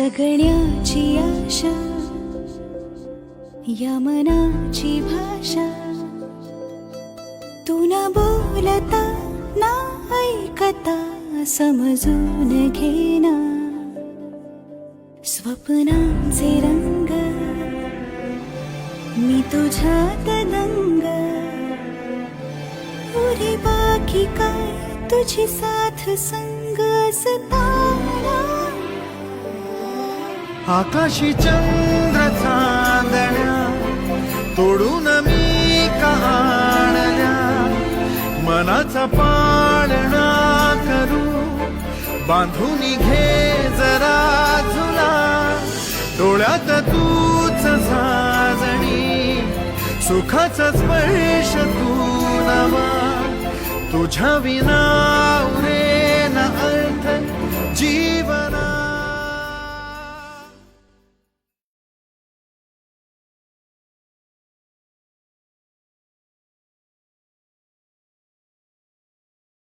जगण्याची आशा, या मनाची भाषा, तू न बोलता ना ऐकता समजून घेना. स्वप्नांचे रंग मी तुझ्यात दंग, उरे बाकी काय तुझी साथ संग असताना. आकाशी चंद्र चांदण्या तोडून मी कहाणल्या, मनाचा पाळणा करू बांधून घे जरा झुला. डोळ्यात तूच साजणी, सुखाचा स्पर्श तू नवा. तुझ्या विना उरेना अर्थ जीवना.